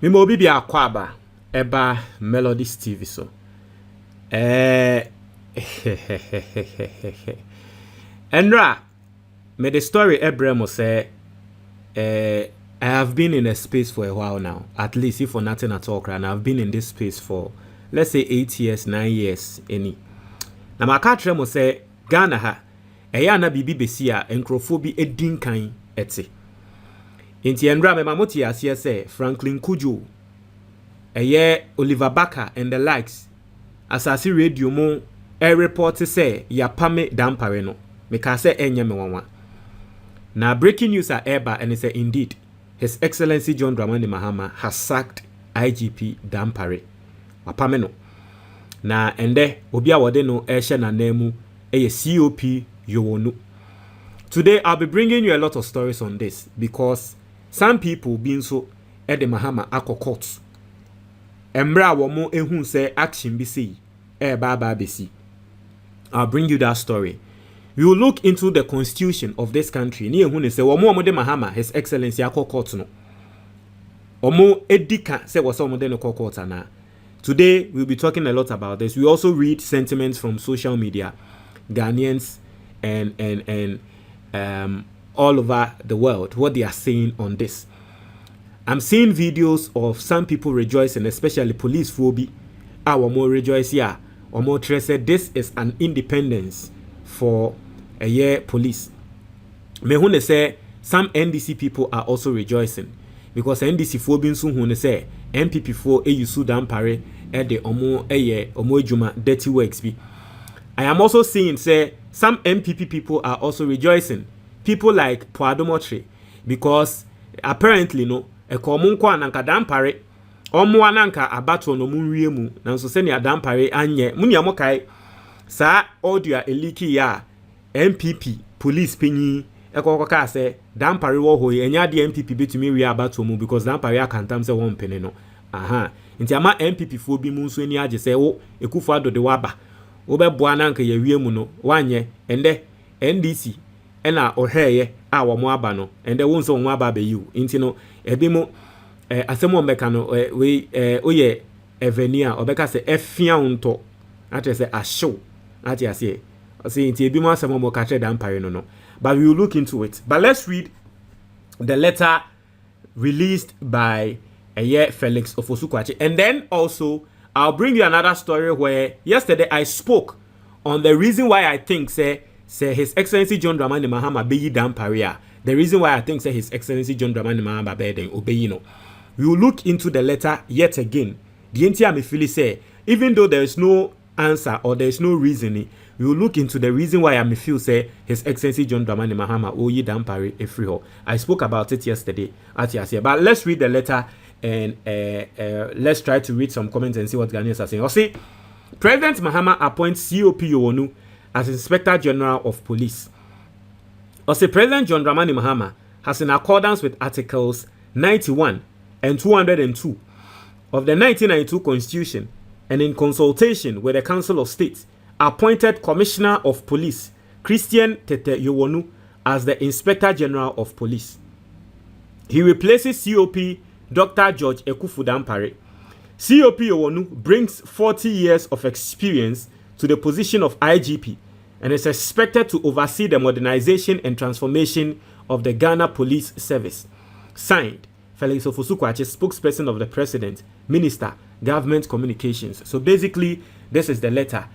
Me mo bibi akwaba eba Melodies TV so. Enra, me the story Ebremo say I have been in a space for a while now. At least if for nothing at all, and I've been in this space for let's say 8 years, 9 years any. Na maka tremo say Ghana ha eya na bibi besi a enkrofo bi edin kan ete. Inti enra me mamoti asie say Franklin Kujo eye Oliver Barker and the likes asasi radio mo e report say ya pame Dampare no me ka say enye me wanwa. Na breaking news are eba and it say indeed His Excellency John Dramani Mahama has sacked IGP Dampare. Wapame no. Na ende obi a wode no ehye na nemu eye COP Yowonu. Today I'll be bringing you a lot of stories on this because some people being so at the Mahama akọ court. Embra womo ehun say action be see ba be see. I'll bring you that story. We will look into the constitution of this country. Ni ehun say womo de Mahama His Excellency akọ court no. Omo edika say was omo de no court na. Today we'll be talking a lot about this. We also read sentiments from social media, Ghanaians and all over the world, what they are saying on this. I'm seeing videos of some people rejoicing, especially police phobia. Our more rejoice here, or more said this is an independence for a year police. Me say some NDC people are also rejoicing because NDC phobia soon say MPP for AUSU Dampare the omo ejuma dirty works be. I am also seeing say some MPP people are also rejoicing. People like Poadomotre because apparently no ekomunko ananka Dampare omo ananka abato no munwie mu nanso se ne Dampare anye munia mokai sa audio eliki ya MPP police penyi ekokoka say Dampare wo hoye enya de MPP betumi wi abato mu because Dampare akantam se won pene no aha nti ama MPP fo bi mu nso ani age se wo ekufu ado de waba wo be boa nanka ye wie mu no wanye ende NDC ena oheye a wo mo aba no ende wo nso wo aba be yiu nti no ebi mo asemo meka no we oye evenia obeka se efia unto ate se ashow ate ase say nti ebi mo asemo mo ka tre Dampare no but we will look into it. But let's read the letter released by Felix Ofosu-Kwakye. And then also, I'll bring you another story where yesterday I spoke on the reason why I think say His Excellency John Dramani Mahama be Dampare. The reason why I think say His Excellency John Dramani Mahama be den obeyino. We will look into the letter yet again. The entire me feel say even though there is no answer or there is no reasoning, we will look into the reason why I feel say His Excellency John Dramani Mahama oyi Dampare efriho. I spoke about it yesterday at Yasia. But let's read the letter and let's try to read some comments and see what Ghanaians are saying. I'll say President Mahama appoints COP Yowonu as Inspector General of Police. I'll say President John Dramani Mahama has, in accordance with Articles 91 and 202 of the 1992 Constitution and in consultation with the Council of State, appointed Commissioner of Police Christian Tete Yowonu as the Inspector General of Police. He replaces COP Dr. George Ekufu Dampare. COP Yowonu brings 40 years of experience to the position of IGP and is expected to oversee the modernization and transformation of the Ghana Police Service. Signed, Felix Ofosu-Kwakye, spokesperson of the President, Minister, Government Communications. So basically, this is the letter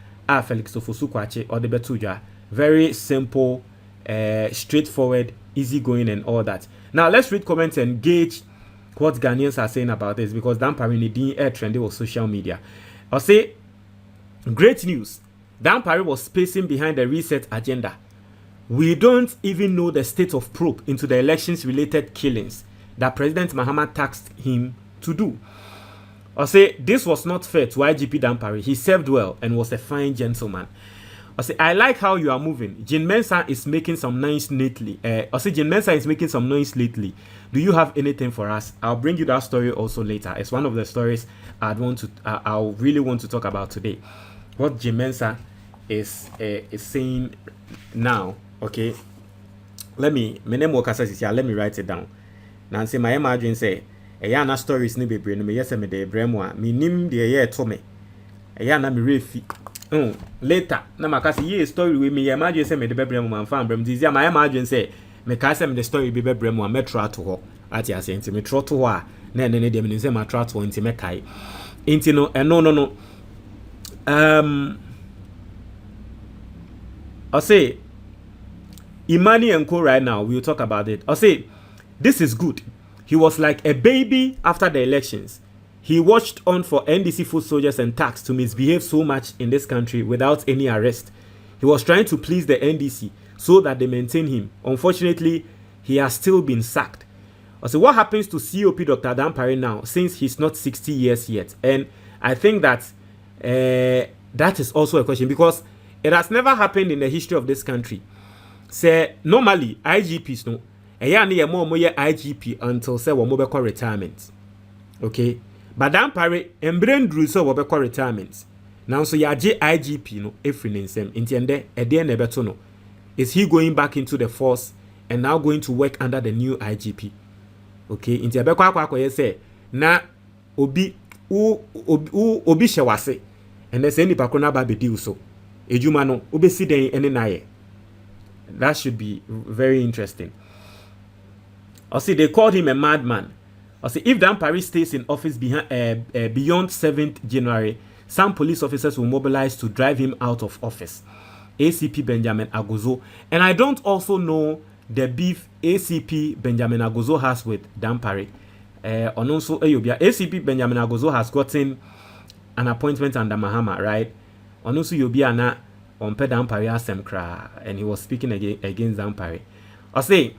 Felix Ofosu-Kwakye or the Betuja. Very simple, straightforward, easygoing and all that. Now let's read comments and gauge what Ghanaians are saying about this because Dampare ni din air trendy on social media. I'll say great news. Dampare was pacing behind the reset agenda. We don't even know the state of probe into the elections related killings that President Mahama tasked him to do. I'll say this was not fair to IGP Dampare. He served well and was a fine gentleman. I say I like how you are moving. Jin Mensah is making some noise lately. I say Jin Mensah is making some noise lately. Do you have anything for us? I'll bring you that story also later. It's one of the stories I really want to talk about today. What Jin Mensah is saying now. Okay, let me write it down. Nancy, my imagine say na stories ni bebre no me yese me de bremo a me nim de ye to me na me refi later na makase ye story we me ye ma dwe se me de bebremo man fa brem dizia ma ye ma dwe se me ka se me de story be bebremo a metro ato ho ati ase nti me tro to ho a na ene ne de me se ma tro ato nti me kai nti no no I'll say Imani Enko right now, we'll talk about it. I'll say this is good. He was like a baby after the elections. He watched on for NDC foot soldiers and thugs to misbehave so much in this country without any arrest. He was trying to please the NDC so that they maintain him. Unfortunately, he has still been sacked. So what happens to COP Dr. Dampare now since he's not 60 years yet? And I think that that is also a question because it has never happened in the history of this country. Say normally IGPs no, more IGP until say we call retirement. Okay, but Dampare embrain drew so we call retirement. Now so IGP no every nsem intende nebeto no. Is he going back into the force and now going to work under the new IGP? Okay, inti abekwa akwa say na obi shewase and say nipa kro na ba be deal so. Ejuma no obesi den ene naye. That should be very interesting. Or see, they called him a madman. Or see, if Dampare stays in office beyond 7th January, some police officers will mobilize to drive him out of office. ACP Benjamin Agozo. And I don't also know the beef ACP Benjamin Agozo has with Dampare. And also, ACP Benjamin Agozo has gotten an appointment under Mahama, right? And also, Yobiana on Dampare Asemkra, and he was speaking against Dampare. I say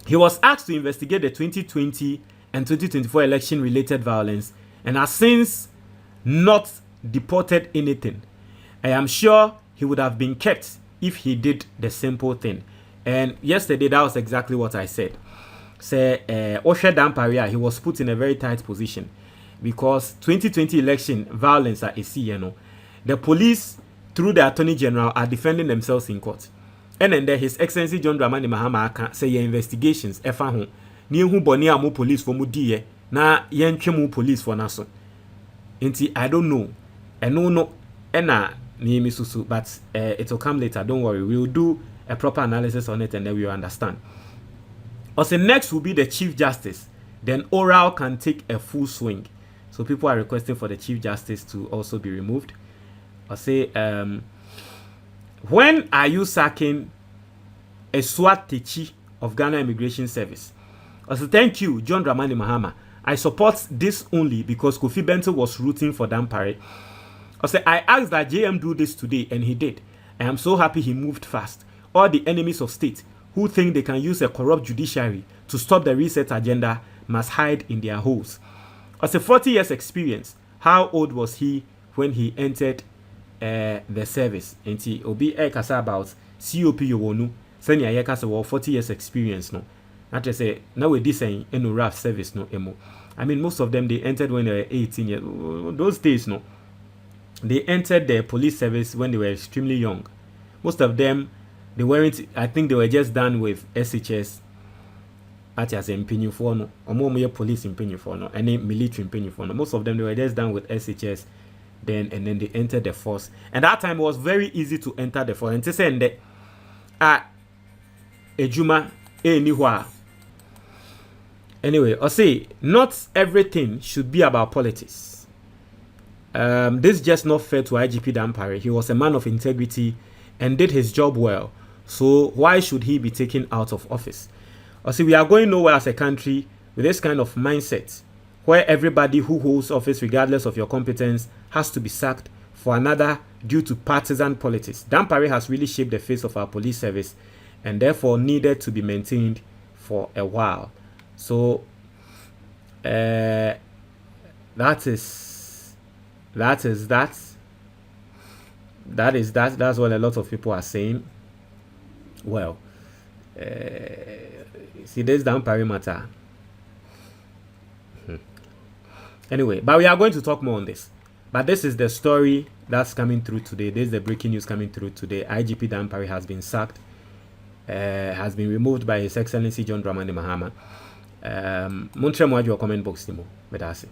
he was asked to investigate the 2020 and 2024 election-related violence, and has since not deported anything. I am sure he would have been kept if he did the simple thing. And yesterday, that was exactly what I said. Say, Osher Dampare, he was put in a very tight position because 2020 election violence at ACNO, the police through the Attorney General are defending themselves in court. And then His Excellency John Dramani Mahama can say your investigations efa ho ni hu boni amu police for mu die na yentwe mu police for naso. Nti I don't know. No ena ni misusu but it will come later, don't worry. We will do a proper analysis on it and then we will understand. Also next will be the Chief Justice. Then oral can take a full swing. So people are requesting for the Chief Justice to also be removed. I say, when are you sacking a SWAT Techi of Ghana Immigration Service? I say, thank you, John Dramani Mahama. I support this only because Kofi Bento was rooting for Dampare. I say, I asked that JM do this today, and he did. I am so happy he moved fast. All the enemies of state who think they can use a corrupt judiciary to stop the reset agenda must hide in their holes. I say, 40 years experience. How old was he when he entered the service? Enti obi kasa about COP yowonu senya ye kasa 40 years experience no. Not to say now we this saying no RAF service no emo. I mean most of them they entered when they were 18 years. Those days no. They entered the police service when they were extremely young. Most of them they weren't, I think they were just done with SHS at as impinifo no. Omo police impinifo no, any military impinifo no. Most of them they were just done with SHS. And then they entered the force. And that time it was very easy to enter the force. And to say that Ejuma anywhere. Anyway, I say not everything should be about politics. This is just not fair to IGP Dampare. He was a man of integrity and did his job well. So why should he be taken out of office? I say we are going nowhere as a country with this kind of mindset, where everybody who holds office, regardless of your competence, has to be sacked for another due to partisan politics. Dampare has really shaped the face of our police service and therefore needed to be maintained for a while. So that's what a lot of people are saying. Well, see, this Dampare matter. Anyway, but we are going to talk more on this. But this is the story that's coming through today. This is the breaking news coming through today. IGP Dampare has been sacked, has been removed by His Excellency John Dramani Mahama. montre mo adwo comment box ni mo. Medase.